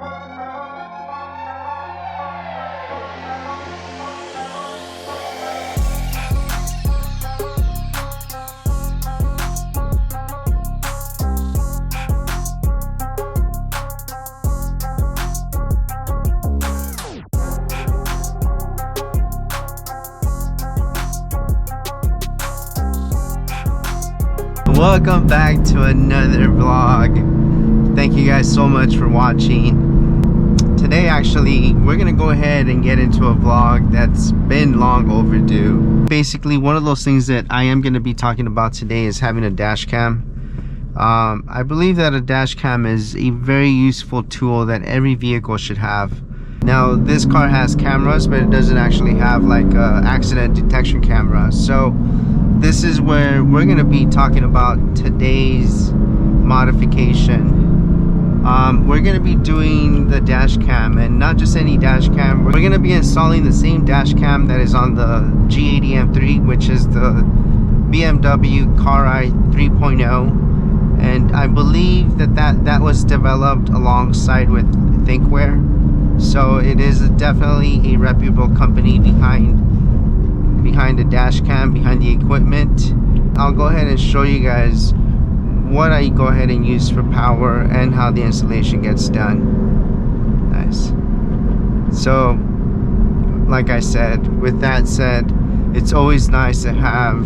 Welcome back to another vlog. Thank you guys so much for watching. Today actually we're gonna go ahead and get into a vlog that's been long overdue. Basically, one of those things that I am gonna be talking about today is having a dash cam. I believe that a dash cam is a very useful tool that every vehicle should have. Now this car has cameras, but it doesn't actually have like a accident detection camera. So this is where we're going to be talking about today's modification. We're going to be doing the dash cam, and not just any dash cam. We're going to be installing the same dash cam that is on the G80 M3, which is the BMW Careye 3.0, and I believe that was developed alongside with Thinkware, so it is definitely a reputable company behind the dash cam, behind the equipment. I'll go ahead and show you guys what I go ahead and use for power and how the installation gets done. Nice. So like I said, with that said, it's always nice to have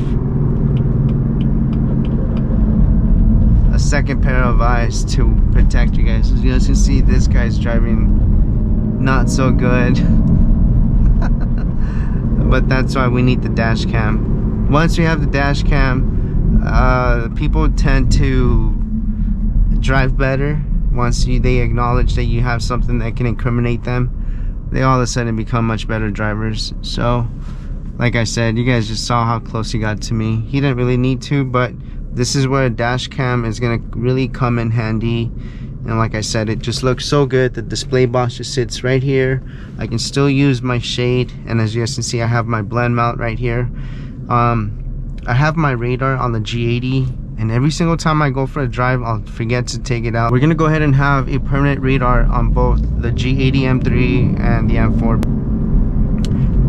a second pair of eyes to protect you guys. As you guys can see, this guy's driving not so good. But that's why we need the dash cam. Once we have the dash cam, people tend to drive better. Once they acknowledge that you have something that can incriminate them, they all of a sudden become much better drivers. So like I said, you guys just saw how close he got to me. He didn't really need to, but this is where a dash cam is gonna really come in handy. And like I said, it just looks so good. The display box just sits right here. I can still use my shade, and as you guys can see, I have my blend mount right here. I have my radar on the G80, and every single time I go for a drive, I'll forget to take it out. We're gonna go ahead and have a permanent radar on both the G80 M3 and the M4.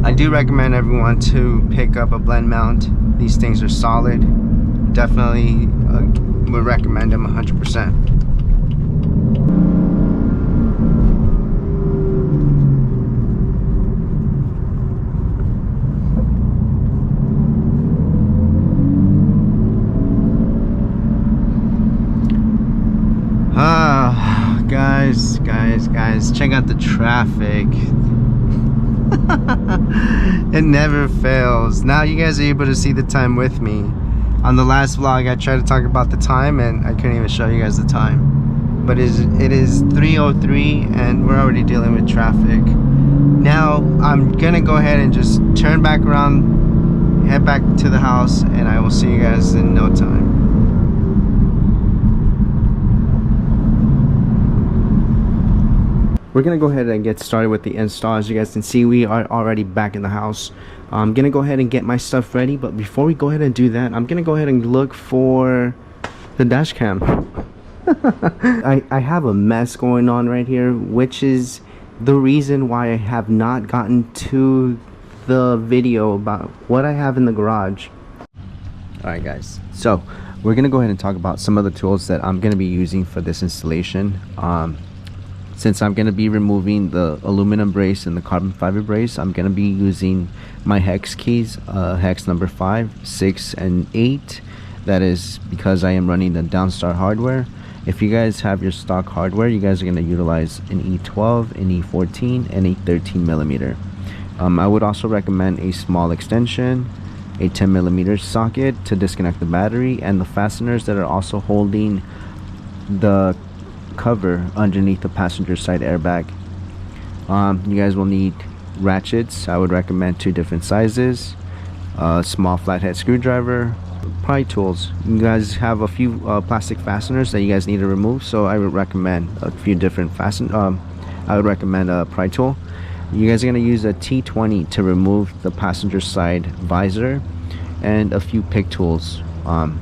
I do recommend everyone to pick up a blend mount. These things are solid. Definitely would recommend them 100%. Guys, check out the traffic. It never fails. Now you guys are able to see the time with me. On the last vlog, I tried to talk about the time and I couldn't even show you guys the time. But it is 3:03 and we're already dealing with traffic. Now I'm gonna go ahead and just turn back around, head back to the house, and I will see you guys in no time. We're gonna go ahead and get started with the install. As you guys can see, we are already back in the house. I'm gonna go ahead and get my stuff ready, but before we go ahead and do that, I'm gonna go ahead and look for the dash cam. I have a mess going on right here, which is the reason why I have not gotten to the video about what I have in the garage. Alright guys, so we're gonna go ahead and talk about some of the tools that I'm gonna be using for this installation. Since I'm going to be removing the aluminum brace and the carbon fiber brace, I'm going to be using my hex keys, hex number 5, 6, and 8. That is because I am running the Downstar hardware. If you guys have your stock hardware, you guys are going to utilize an E12, an E14, and a 13mm. I would also recommend a small extension, a 10mm socket to disconnect the battery, and the fasteners that are also holding the cover underneath the passenger side airbag. You guys will need ratchets. I would recommend 2 different sizes, a small flathead screwdriver, pry tools. You guys have a few plastic fasteners that you guys need to remove, so I would recommend a few different I would recommend a pry tool. You guys are going to use a T20 to remove the passenger side visor, and a few pick tools.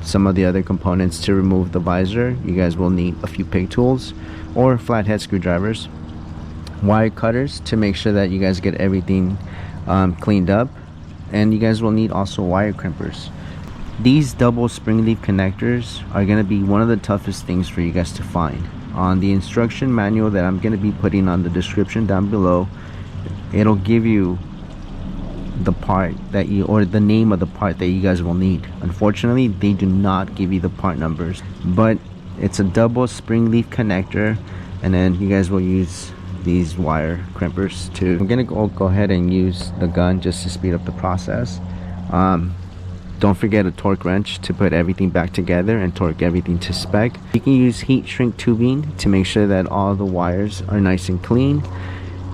Some of the other components to remove the visor, you guys will need a few pick tools or flathead screwdrivers. wire cutters to make sure that you guys get everything cleaned up, and you guys will need also wire crimpers. These double spring leaf connectors are going to be one of the toughest things for you guys to find. On the instruction manual that I'm going to be putting on the description down below, it'll give you the part that you, or the name of the part that you guys will need. Unfortunately, they do not give you the part numbers, but it's a double spring leaf connector, and then you guys will use these wire crimpers too. I'm gonna go ahead and use the gun just to speed up the process. Don't forget a torque wrench to put everything back together and torque everything to spec. You can use heat shrink tubing to make sure that all the wires are nice and clean,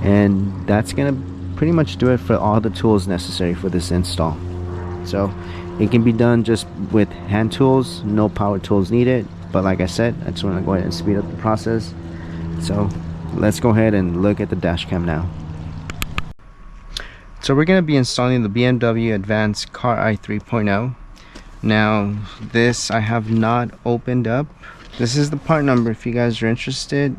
and that's gonna pretty much do it for all the tools necessary for this install. So it can be done just with hand tools, no power tools needed, but like I said, I just want to go ahead and speed up the process. So let's go ahead and look at the dash cam now. So we're going to be installing the BMW Advance Careye 3.0. Now this I have not opened up. This is the part number if you guys are interested.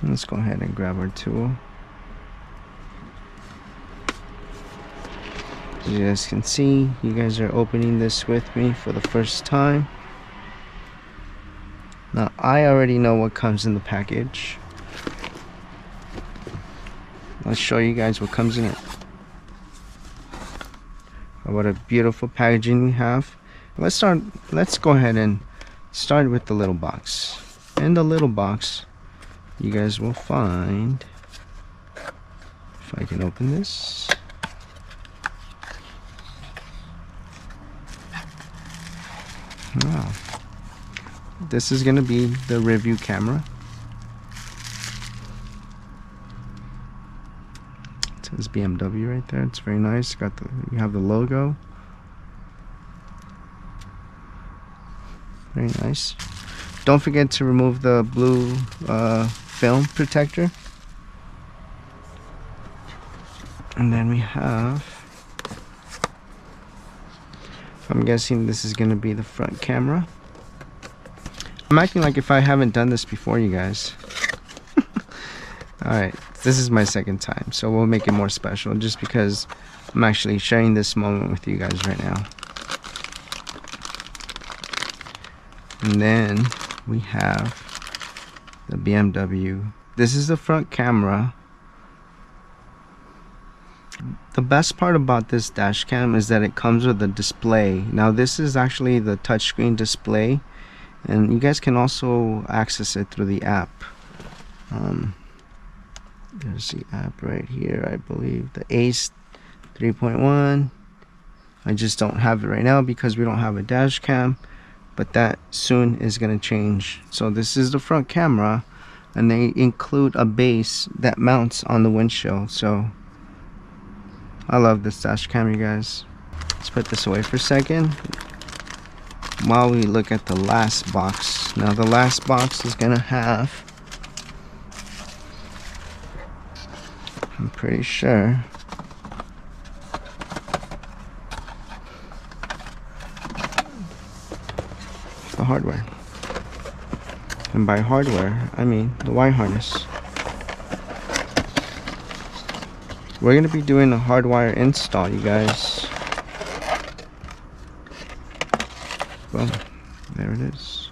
Let's go ahead and grab our tool. As you guys can see, you guys are opening this with me for the first time. Now I already know what comes in the package. Let's show you guys what comes in it. What a beautiful packaging we have. Let's go ahead and start with the little box. In the little box, you guys will find, if I can open this, wow, this is gonna be the review camera. It says BMW right there. It's very nice. Got the, you have the logo. Very nice. Don't forget to remove the blue film protector. And then we have, I'm guessing this is going to be the front camera. I'm acting like if I haven't done this before, you guys. Alright, this is my second time, so we'll make it more special just because I'm actually sharing this moment with you guys right now. And then we have the BMW. This is the front camera. The best part about this dash cam is that it comes with a display. Now this is actually the touchscreen display, and you guys can also access it through the app. There's the app right here, I believe, the ACE 3.1. I just don't have it right now because we don't have a dash cam, but that soon is going to change. So this is the front camera, and they include a base that mounts on the windshield. So I love this dash cam, you guys. Let's put this away for a second while we look at the last box. Now the last box is gonna have, I'm pretty sure, the hardware. And by hardware, I mean the wire harness. We're going to be doing a hardwire install, you guys. Well, there it is.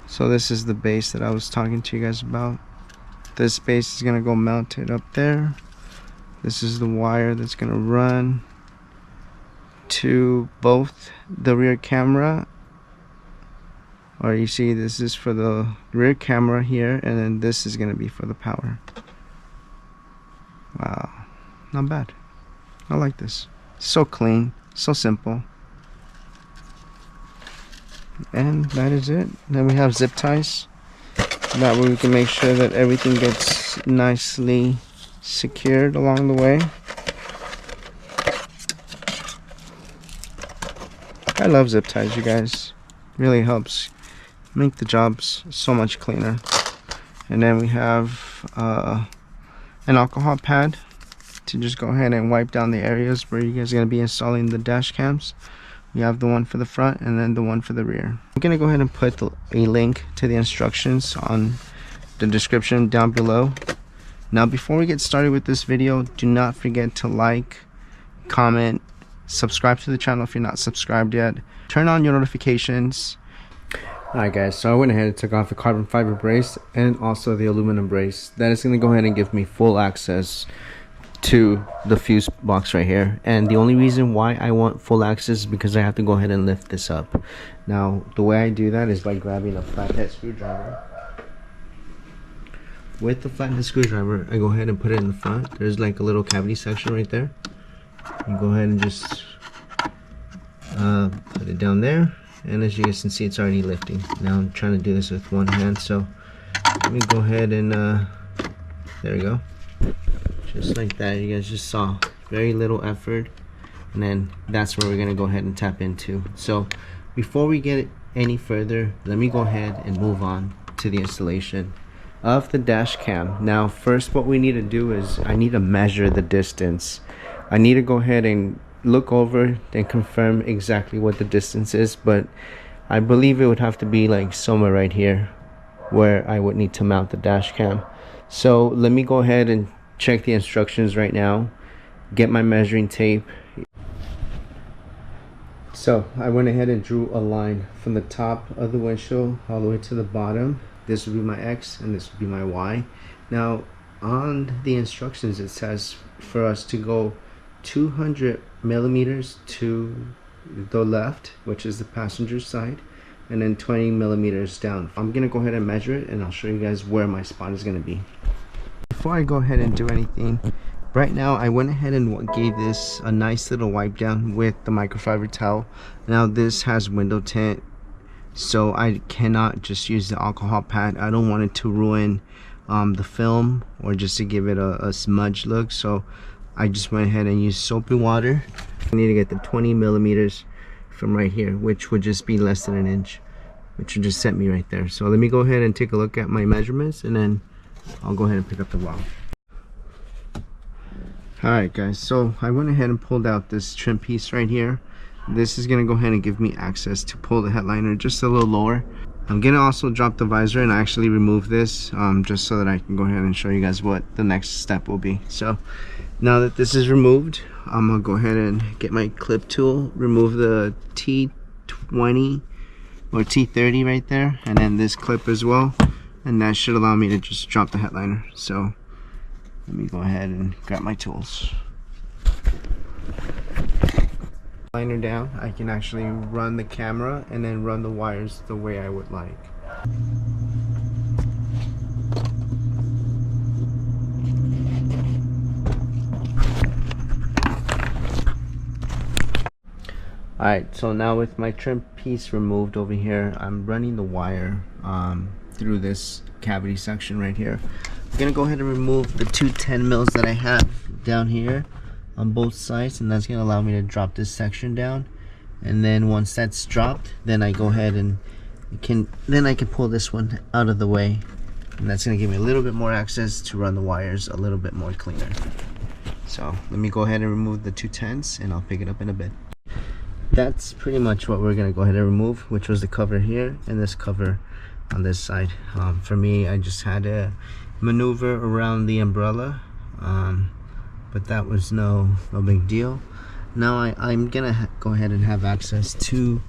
So this is the base that I was talking to you guys about. This base is going to go mounted up there. This is the wire that's going to run to both the rear camera. Or you see, this is for the rear camera here, and then this is going to be for the power. Wow, not bad. I like this. So clean, so simple. And that is it. Then we have zip ties. That way we can make sure that everything gets nicely secured along the way. I love zip ties, you guys. Really helps make the jobs so much cleaner. And then we have an alcohol pad to just go ahead and wipe down the areas where you guys are going to be installing the dash cams. We have the one for the front and then the one for the rear. I'm going to go ahead and put a link to the instructions on the description down below. Now before we get started with this video, do not forget to like, comment, subscribe to the channel if you're not subscribed yet, turn on your notifications. Alright guys, so I went ahead and took off the carbon fiber brace and also the aluminum brace. That is going to go ahead and give me full access to the fuse box right here. And the only reason why I want full access is because I have to go ahead and lift this up. Now the way I do that is by grabbing a flathead screwdriver. With the flathead screwdriver, I go ahead and put it in the front. There's like a little cavity section right there. You go ahead and just put it down there, and as you guys can see, it's already lifting. Now I'm trying to do this with one hand, so let me go ahead and there we go, just like that. You guys just saw very little effort, and then that's where we're gonna go ahead and tap into. So before we get any further, let me go ahead and move on to the installation of the dash cam. Now first, what we need to do is I need to measure the distance. I need to go ahead and look over and confirm exactly what the distance is, but I believe it would have to be like somewhere right here where I would need to mount the dash cam. So let me go ahead and check the instructions right now, get my measuring tape. So I went ahead and drew a line from the top of the windshield all the way to the bottom. This would be my X and this would be my Y. Now on the instructions it says for us to go 200 millimeters to the left, which is the passenger side, and then 20 millimeters down. I'm gonna go ahead and measure it and I'll show you guys where my spot is gonna be. Before I go ahead and do anything, right now I went ahead and gave this a nice little wipe down with the microfiber towel. Now this has window tint, so I cannot just use the alcohol pad. I don't want it to ruin the film or just to give it a smudge look, so I just went ahead and used soapy water. I need to get the 20 millimeters from right here, which would just be less than an inch, which would just set me right there. So let me go ahead and take a look at my measurements, and then I'll go ahead and pick up the wall. Alright guys, so I went ahead and pulled out this trim piece right here. This is going to go ahead and give me access to pull the headliner just a little lower. I'm going to also drop the visor and actually remove this just so that I can go ahead and show you guys what the next step will be. So now that this is removed, I'm going to go ahead and get my clip tool, remove the T20 or T30 right there, and then this clip as well, and that should allow me to just drop the headliner. So let me go ahead and grab my tools. Liner down, I can actually run the camera and then run the wires the way I would like. Alright, so now with my trim piece removed over here, I'm running the wire through this cavity section right here. I'm gonna go ahead and remove the two 10 mils that I have down here on both sides, and that's going to allow me to drop this section down. And then once that's dropped, then I go ahead and I can pull this one out of the way, and that's going to give me a little bit more access to run the wires a little bit more cleaner. So let me go ahead and remove the two 10s, and I'll pick it up in a bit. That's pretty much what we're going to go ahead and remove, which was the cover here and this cover on this side. For me, I just had to maneuver around the umbrella, but that was no big deal. Now I'm gonna go ahead and have access to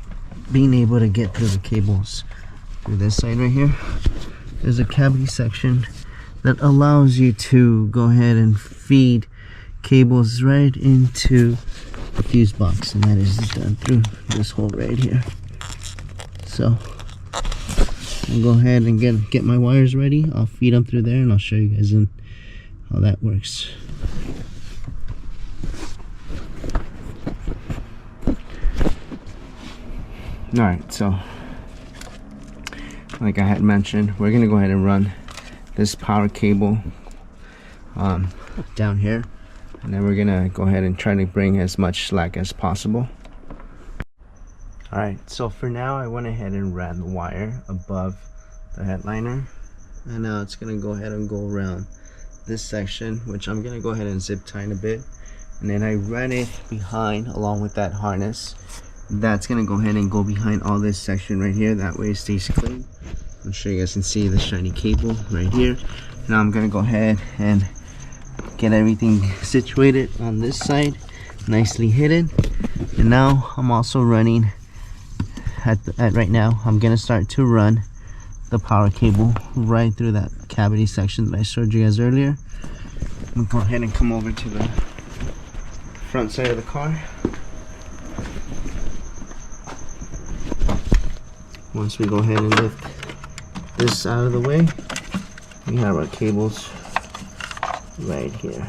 being able to get through the cables through this side right here. There's a cavity section that allows you to go ahead and feed cables right into the fuse box, and that is done through this hole right here. So I'll go ahead and get my wires ready. I'll feed them through there, and I'll show you guys how that works. Alright, so like I had mentioned, we're gonna go ahead and run this power cable down here, and then we're gonna go ahead and try to bring as much slack as possible. Alright, so for now I went ahead and ran the wire above the headliner, and now it's gonna go ahead and go around this section, which I'm gonna go ahead and zip tie in a bit, and then I ran it behind along with that harness. That's gonna go ahead and go behind all this section right here, that way it stays clean. I'm sure you guys can see the shiny cable right here. Now I'm gonna go ahead and get everything situated on this side, nicely hidden. And now I'm also running right now I'm gonna start to run the power cable right through that cavity section that I showed you guys earlier. I'm gonna go ahead and come over to the front side of the car. Once we go ahead and lift this out of the way, we have our cables right here.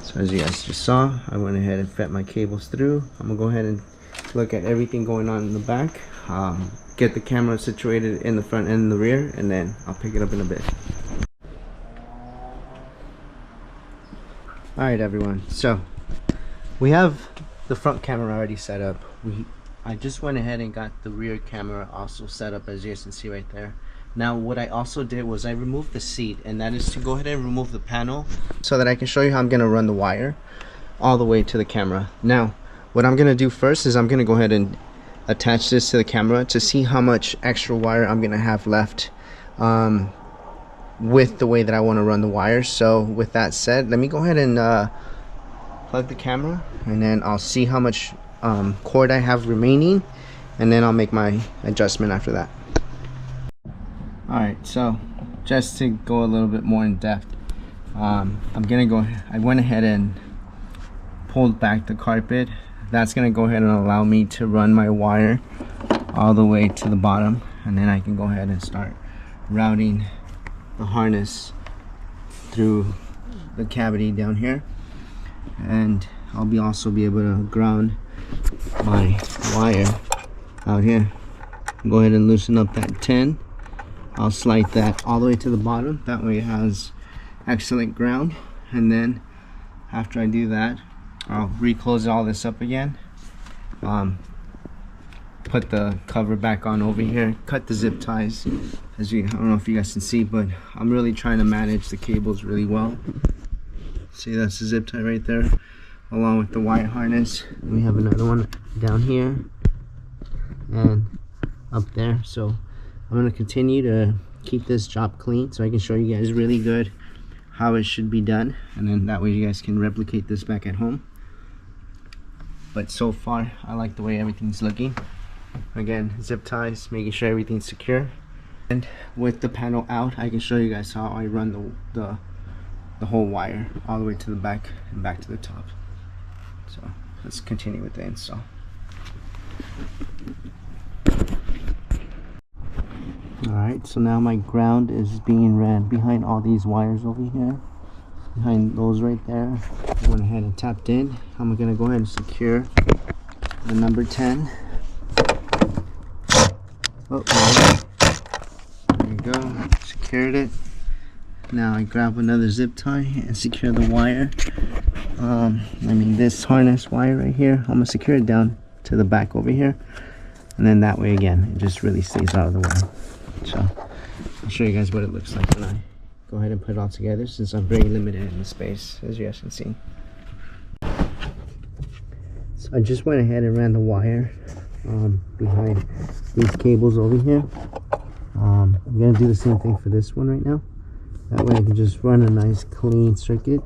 So as you guys just saw, I went ahead and fed my cables through. I'm gonna go ahead and look at everything going on in the back, get the camera situated in the front and the rear, and then I'll pick it up in a bit. Alright everyone, so we have the front camera already set up. I just went ahead and got the rear camera also set up, as you guys can see right there. Now what I also did was I removed the seat, and that is to go ahead and remove the panel so that I can show you how I'm going to run the wire all the way to the camera. Now what I'm going to do first is I'm going to go ahead and attach this to the camera to see how much extra wire I'm going to have left with the way that I want to run the wire. So with that said, let me go ahead and plug the camera, and then I'll see how much cord I have remaining, and then I'll make my adjustment after that. Alright, so just to go a little bit more in depth, I went ahead and pulled back the carpet. That's gonna go ahead and allow me to run my wire all the way to the bottom, and then I can go ahead and start routing the harness through the cavity down here, and I'll also be able to ground my wire out here. Go ahead and loosen up that 10. I'll slide that all the way to the bottom, that way it has excellent ground. And then after I do that, I'll reclose all this up again, put the cover back on over here, cut the zip ties. I don't know if you guys can see, but I'm really trying to manage the cables really well. See, that's the zip tie right there, along with the wire harness. We have another one down here and up there. So I'm going to continue to keep this job clean so I can show you guys really good how it should be done, and then that way you guys can replicate this back at home. But so far I like the way everything's looking. Again, zip ties, making sure everything's secure, and with the panel out I can show you guys how I run the whole wire all the way to the back and back to the top. So let's continue with the install. Alright, so now my ground is being ran behind all these wires over here, behind those right there. I went ahead and tapped in. I'm going to go ahead and secure the number 10. Oh, there you go, secured it. Now I grab another zip tie and secure the wire. This harness wire right here, I'm going to secure it down to the back over here, and then that way again it just really stays out of the way. So I'll show you guys what it looks like when I go ahead and put it all together, since I'm very limited in the space, as you guys can see. So I just went ahead and ran the wire behind these cables over here. I'm gonna do the same thing for this one right now. That way I can just run a nice clean circuit.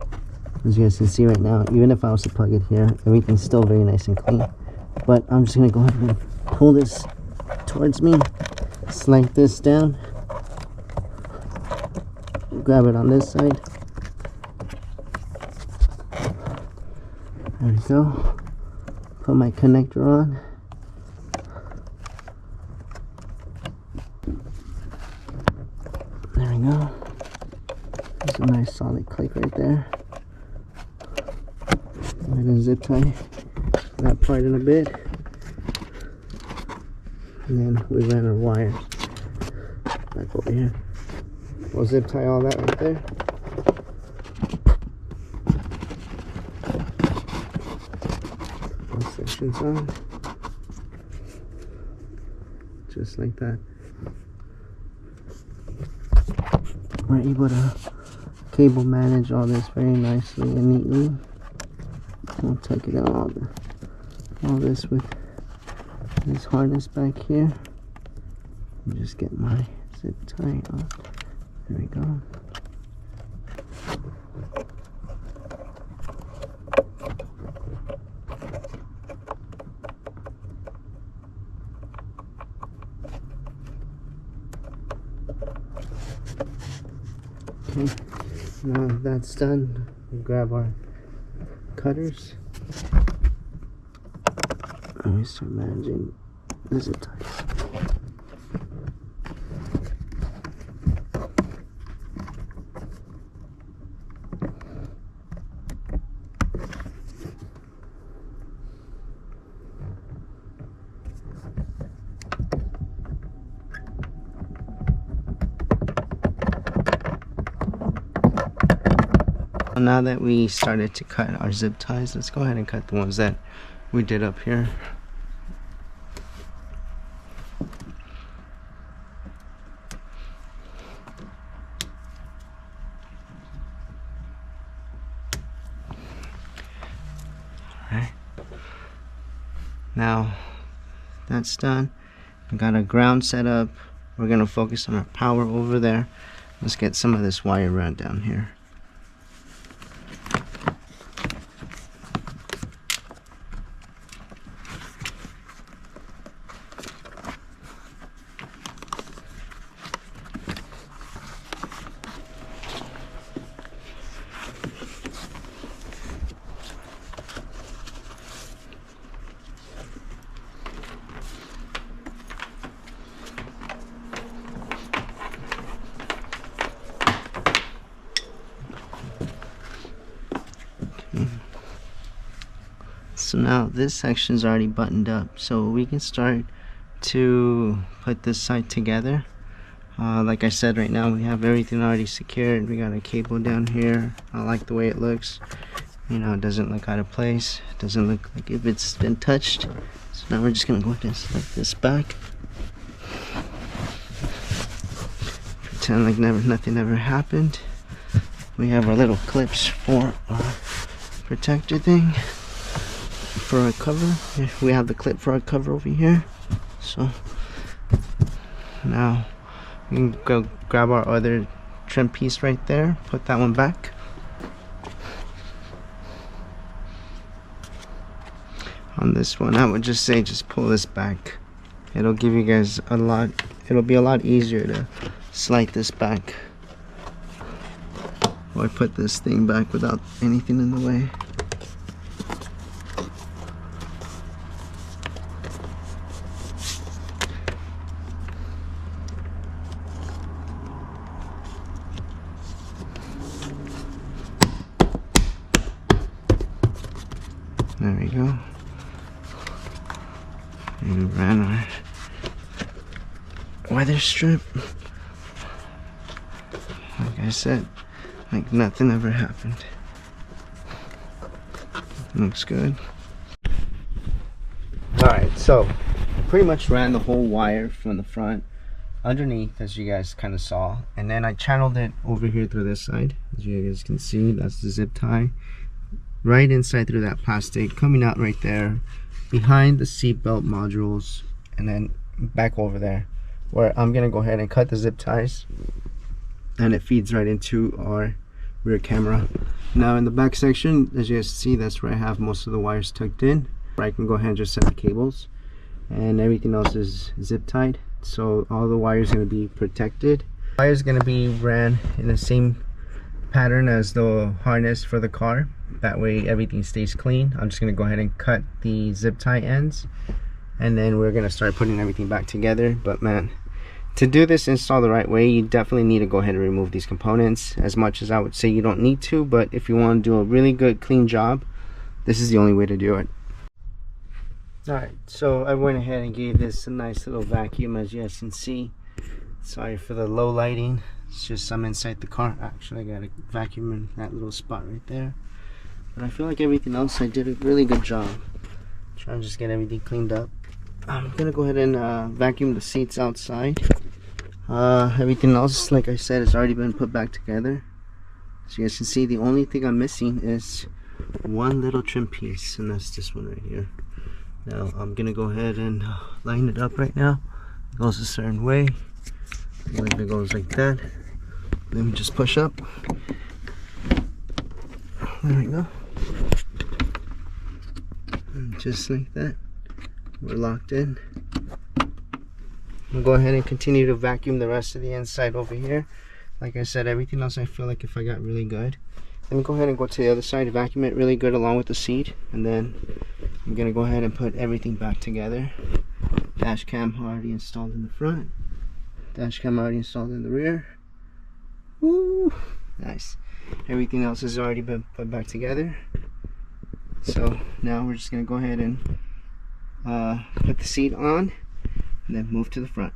As you guys can see right now, even if I was to plug it here, everything's still very nice and clean. But I'm just gonna go ahead and pull this towards me, slide this down, grab it on this side. There we go. Put my connector on. There we go. There's a nice solid click right there. I'm gonna zip tie that part in a bit, and then we ran our wires back over here. We'll zip tie all that right there. All sections on, just like that. We're able to cable manage all this very nicely and neatly. We'll take it out all this with this harness back here. Just get my zip tie up. There we go. Okay, now that's done, we grab our cutters and we start managing the zip ties. Now that we started to cut our zip ties, let's go ahead and cut the ones that we did up here. Alright. Now that's done. We got our ground set up. We're gonna focus on our power over there. Let's get some of this wire run down here. So now this section is already buttoned up, so we can start to put this side together. Like I said, right now we have everything already secured. We got a cable down here. I like the way it looks. You know, it doesn't look out of place. It doesn't look like if it's been touched. So now we're just gonna go ahead and slide this back. Pretend like nothing ever happened. We have our little clips for our protector thing. For our cover, we have the clip for our cover over here. So now we can go grab our other trim piece right there, put that one back. On this one, I would just say just pull this back. It'll give you guys a lot, it'll be a lot easier to slide this back, or put this thing back without anything in the way. There we go. And we ran our weather strip. Like I said, like nothing ever happened. Looks good. Alright, so pretty much ran the whole wire from the front underneath, as you guys kind of saw, and then I channeled it over here through this side. As you guys can see, that's the zip tie. Right inside through that plastic, coming out right there behind the seat belt modules, and then back over there where I'm gonna go ahead and cut the zip ties, and it feeds right into our rear camera. Now in the back section, as you guys see, that's where I have most of the wires tucked in. I can go ahead and just set the cables, and everything else is zip tied, so all the wires going to be protected. The wire is going to be ran in the same pattern as the harness for the car. That way everything stays clean. I'm just going to go ahead and cut the zip tie ends, and then we're going to start putting everything back together. But man, to do this install the right way, you definitely need to go ahead and remove these components. As much as I would say you don't need to, but if you want to do a really good clean job, this is the only way to do it. Alright, so I went ahead and gave this a nice little vacuum, as you guys can see. Sorry for the low lighting, it's just I'm inside the car. Actually, I got a vacuum in that little spot right there. But I feel like everything else I did a really good job. Trying to just get everything cleaned up. I'm gonna go ahead and vacuum the seats outside. Everything else, like I said, has already been put back together. As you guys can see, the only thing I'm missing is one little trim piece, and that's this one right here. Now I'm gonna go ahead and line it up right now. It goes a certain way. Like it goes like that. Let me just push up. There we go. And just like that, we're locked in. We'll go ahead and continue to vacuum the rest of the inside over here. Like I said, everything else I feel like if I got really good. Let me go ahead and go to the other side, vacuum it really good along with the seat, and then I'm gonna go ahead and put everything back together. Dash cam already installed in the front. Dash cam already installed in the rear. Woo! Nice. Everything else has already been put back together. So now we're just gonna go ahead and put the seat on and then move to the front.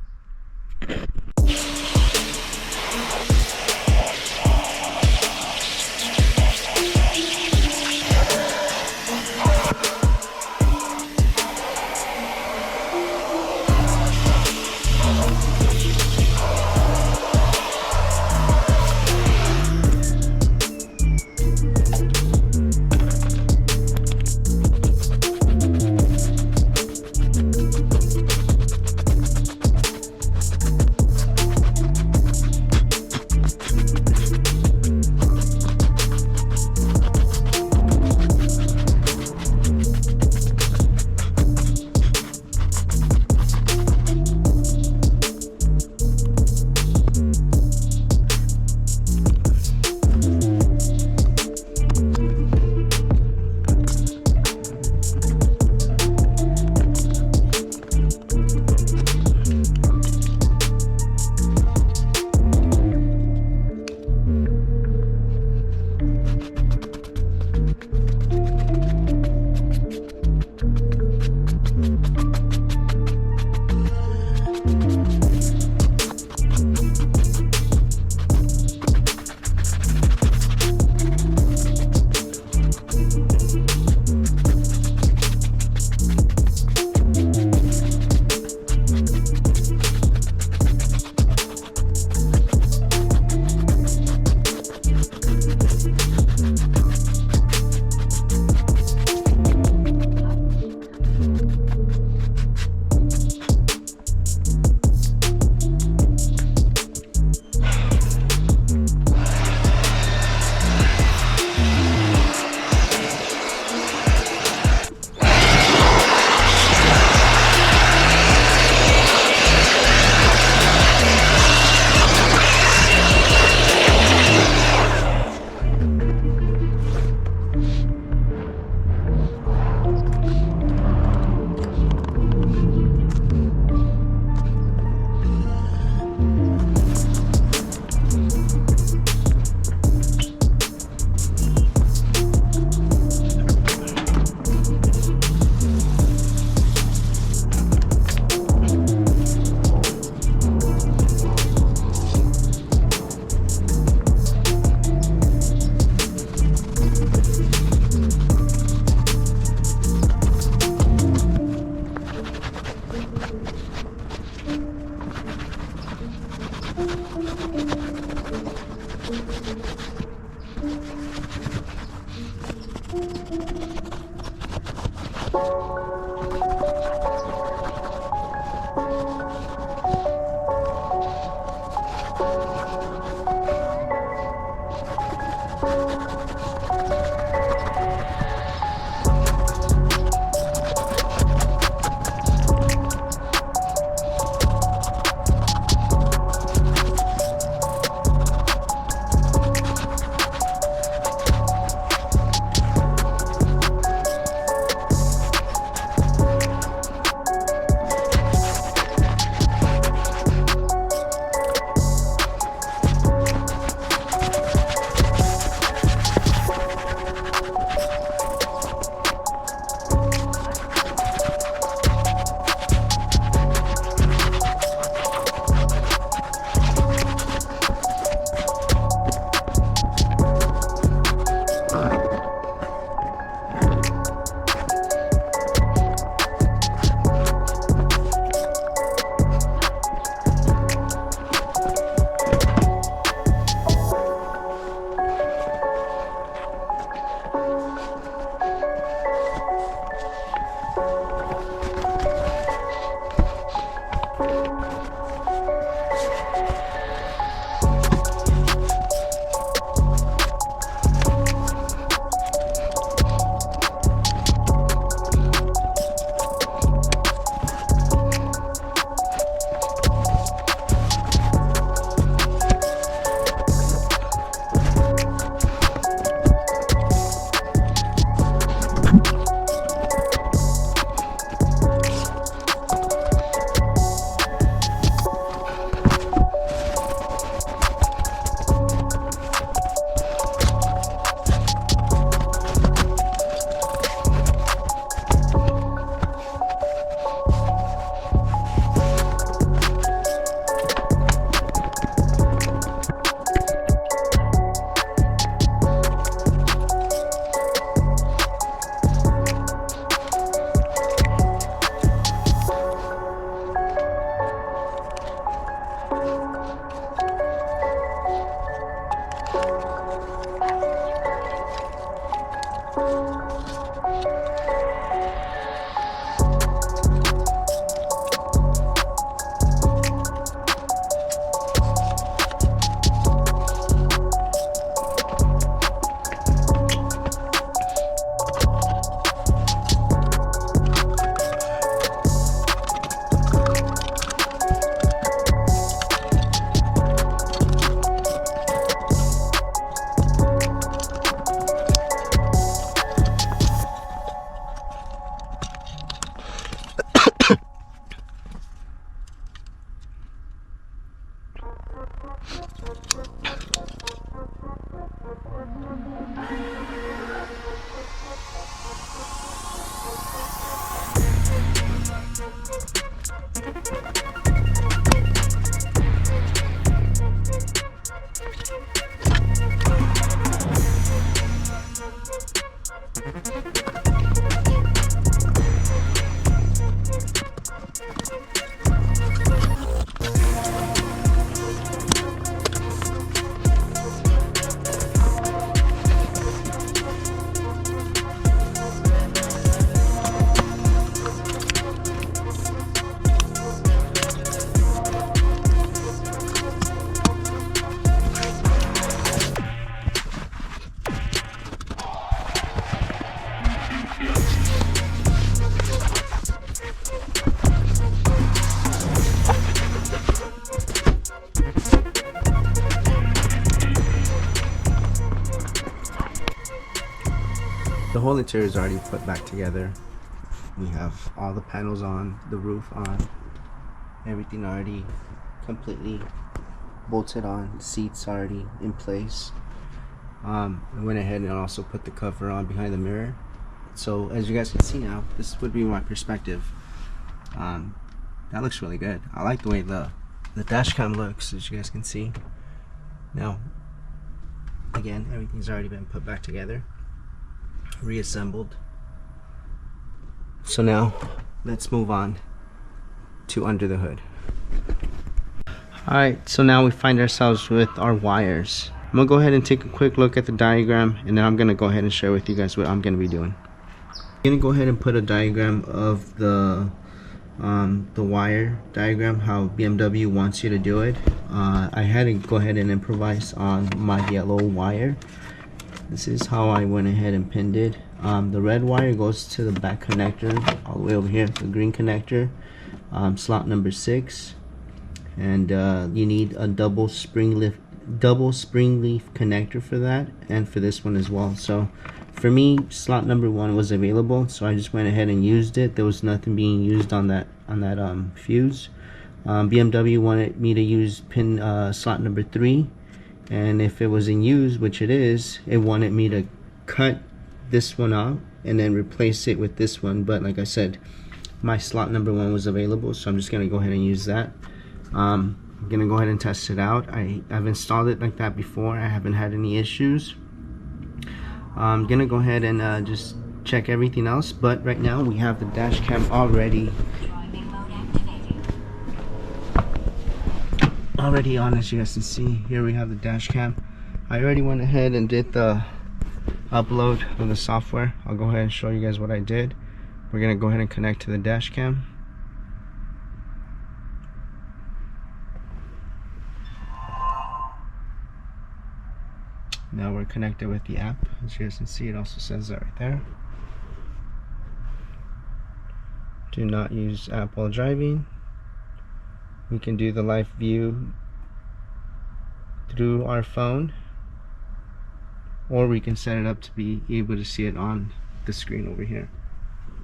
The whole interior is already put back together. We have all the panels on, the roof on, everything already completely bolted on, seats already in place. I went ahead and also put the cover on behind the mirror. So as you guys can see now, this would be my perspective. That looks really good. I like the way the dash cam looks, as you guys can see. Now, again, everything's already been put back together, reassembled. So now let's move on to under the hood. Alright, so now we find ourselves with our wires. I'm gonna go ahead and take a quick look at the diagram, and then I'm gonna go ahead and share with you guys what I'm gonna be doing. I'm gonna go ahead and put a diagram of the wire diagram, how BMW wants you to do it. I had to go ahead and improvise on my yellow wire. This is how I went ahead and pinned it. The red wire goes to the back connector all the way over here. The green connector, slot number 6, and you need a double spring leaf connector for that, and for this one as well. So for me, slot number 1 was available, so I just went ahead and used it. There was nothing being used on that fuse. BMW wanted me to use pin slot number 3. And if it was in use, which it is, it wanted me to cut this one off and then replace it with this one. But like I said, my slot number 1 was available, so I'm just gonna go ahead and use that. I'm gonna go ahead and test it out. I've installed it like that before. I haven't had any issues. I'm gonna go ahead and just check everything else. But right now we have the dash cam already on, as you guys can see. Here we have the dash cam. I already went ahead and did the upload of the software. I'll go ahead and show you guys what I did. We're gonna go ahead and connect to the dash cam. Now we're connected with the app. As you guys can see, it also says that right there. Do not use app while driving. We can do the live view through our phone, or we can set it up to be able to see it on the screen over here.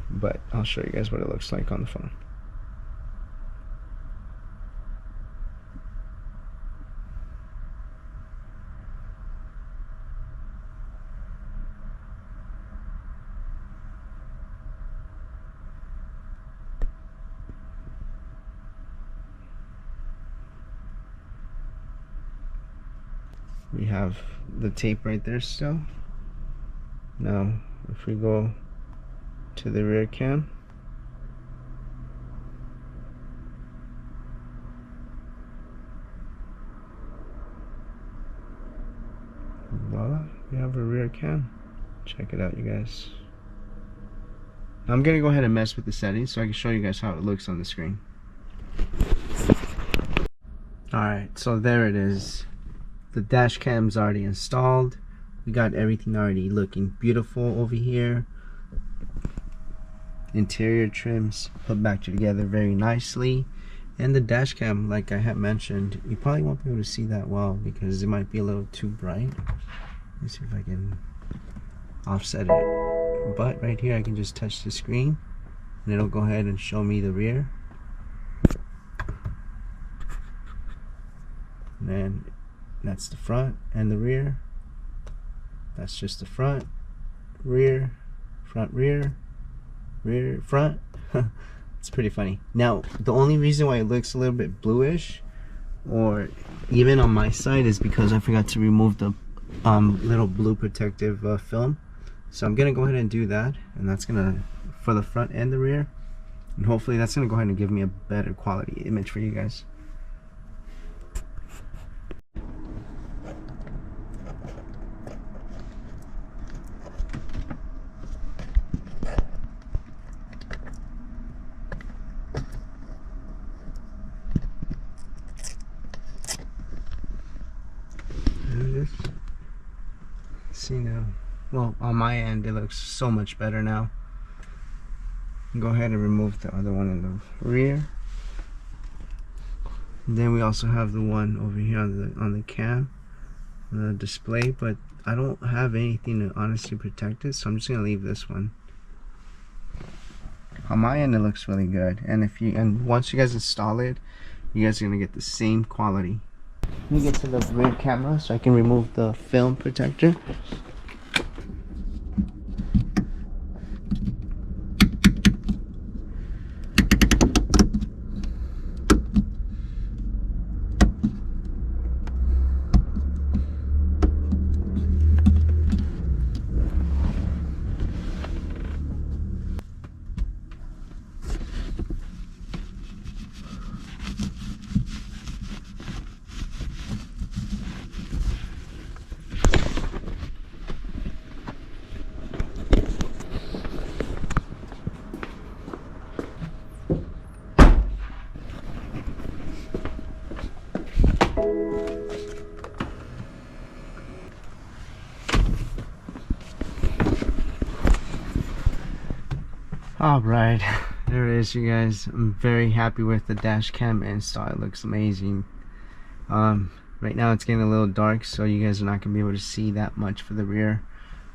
But I'll show you guys what it looks like on the phone. We have the tape right there still. Now if we go to the rear cam, voila, we have a rear cam. Check it out, you guys. I'm gonna go ahead and mess with the settings so I can show you guys how it looks on the screen. Alright, so there it is. The dash cam's already installed. We got everything already looking beautiful over here. Interior trims put back together very nicely. And the dash cam, like I had mentioned, you probably won't be able to see that well because it might be a little too bright. Let's see if I can offset it. But right here I can just touch the screen and it'll go ahead and show me the rear. And then that's the front and the rear. That's just the front, rear, front, rear, rear, front. It's pretty funny. Now, the only reason why it looks a little bit bluish, or even on my side, is because I forgot to remove the little blue protective film. So I'm gonna go ahead and do that, and that's gonna, for the front and the rear, and hopefully that's gonna go ahead and give me a better quality image for you guys. See now, well, on my end it looks so much better now. Go ahead and remove the other one in the rear. And then we also have the one over here on the cam display, but I don't have anything to honestly protect it, so I'm just gonna leave this one. On my end it looks really good, and once you guys install it, you guys are gonna get the same quality. Let me get to the rear camera so I can remove the film protector. Alright, there it is, you guys. I'm very happy with the dash cam install. It looks amazing. Right now it's getting a little dark, so you guys are not going to be able to see that much for the rear.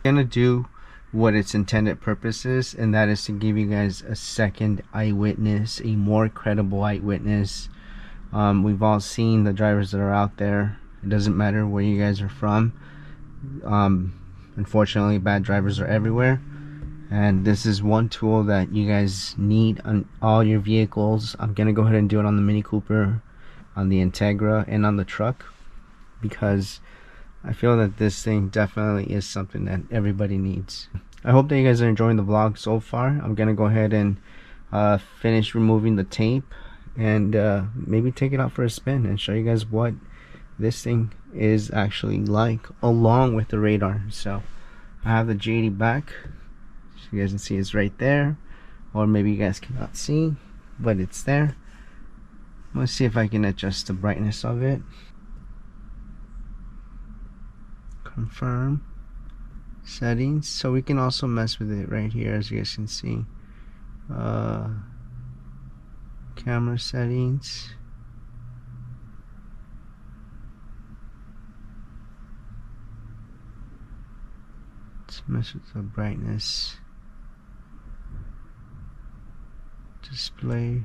I'm going to do what its intended purpose is, and that is to give you guys a second eyewitness, a more credible eyewitness. We've all seen the drivers that are out there. It doesn't matter where you guys are from. Unfortunately, bad drivers are everywhere. And this is one tool that you guys need on all your vehicles. I'm gonna go ahead and do it on the Mini Cooper, on the Integra, and on the truck, because I feel that this thing definitely is something that everybody needs. I hope that you guys are enjoying the vlog so far. I'm gonna go ahead and finish removing the tape and maybe take it out for a spin and show you guys what this thing is actually like, along with the radar. So I have the JD back. You guys can see it's right there, or maybe you guys cannot see, but it's there. Let's see if I can adjust the brightness of it. Confirm settings, so we can also mess with it right here, as you guys can see. Camera settings. Let's mess with the brightness. Display.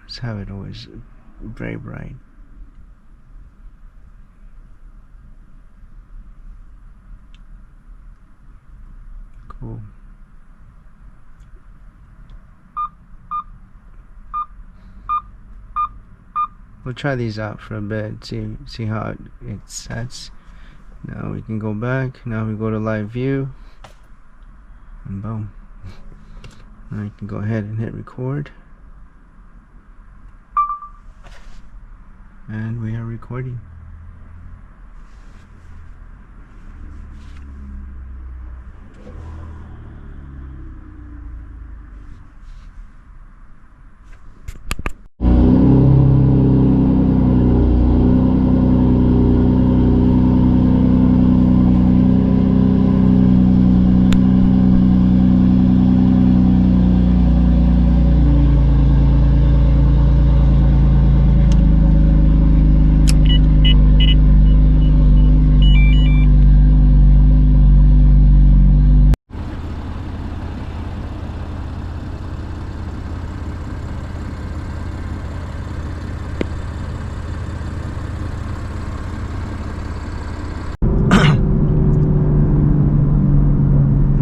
Let's have it always very bright. Cool. We'll try these out for a bit, see how it sets. Now we can go back. Now we go to live view, and boom. Now you can go ahead and hit record, and we are recording.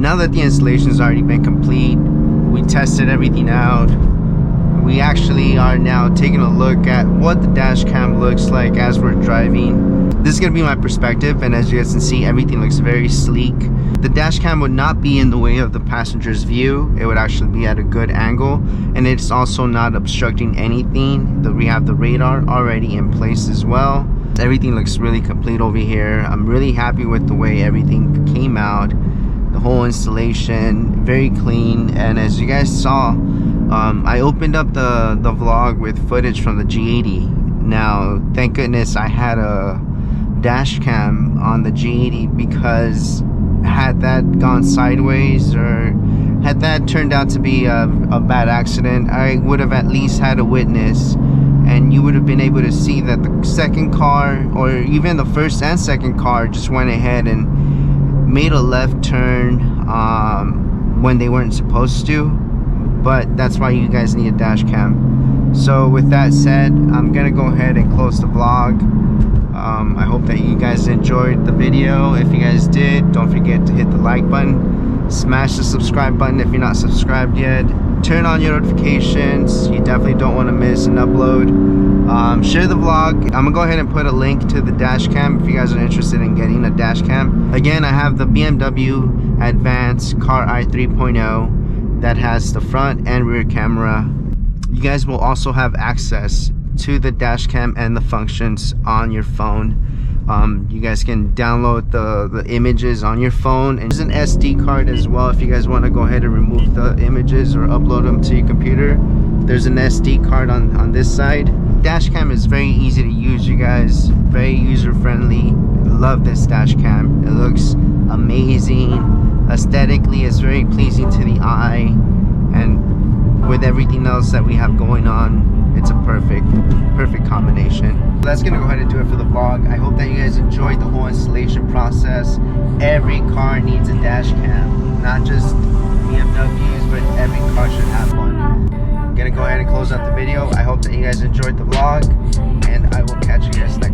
now that the installation has already been complete, we tested everything out. We actually are now taking a look at what the dash cam looks like as we're driving. This is going to be my perspective, and as you guys can see, everything looks very sleek. The dash cam would not be in the way of the passenger's view. It would actually be at a good angle, and it's also not obstructing anything. We have the radar already in place as well. Everything looks really complete over here. I'm really happy with the way everything came out. The whole installation, very clean, and as you guys saw, I opened up the vlog with footage from the G80. Now, thank goodness I had a dash cam on the G80, because had that gone sideways or had that turned out to be a bad accident, I would have at least had a witness, and you would have been able to see that the second car, or even the first and second car, just went ahead and made a left turn when they weren't supposed to. But that's why you guys need a dash cam. So with that said, I'm gonna go ahead and close the vlog. I hope that you guys enjoyed the video. If you guys did, don't forget to hit the like button, smash the subscribe button if you're not subscribed yet, turn on your notifications. You definitely don't want to miss an upload. Share the vlog. I'm gonna go ahead and put a link to the dash cam if you guys are interested in getting a dash cam. Again, I have the BMW Advance Careye 3.0 that has the front and rear camera. You guys will also have access to the dash cam and the functions on your phone. You guys can download the images on your phone, and there's an SD card as well if you guys want to go ahead and remove the images or upload them to your computer. There's an SD card on this side. Dash cam is very easy to use, you guys, very user friendly. Love this dash cam. It looks amazing. Aesthetically, it's very pleasing to the eye, and with everything else that we have going on, it's a perfect combination. That's gonna go ahead and do it for the vlog. I hope that you guys enjoyed the whole installation process. Every car needs a dash cam, not just BMWs, but every car should have one. I'm gonna go ahead and close out the video. I hope that you guys enjoyed the vlog, and I will catch you guys next time.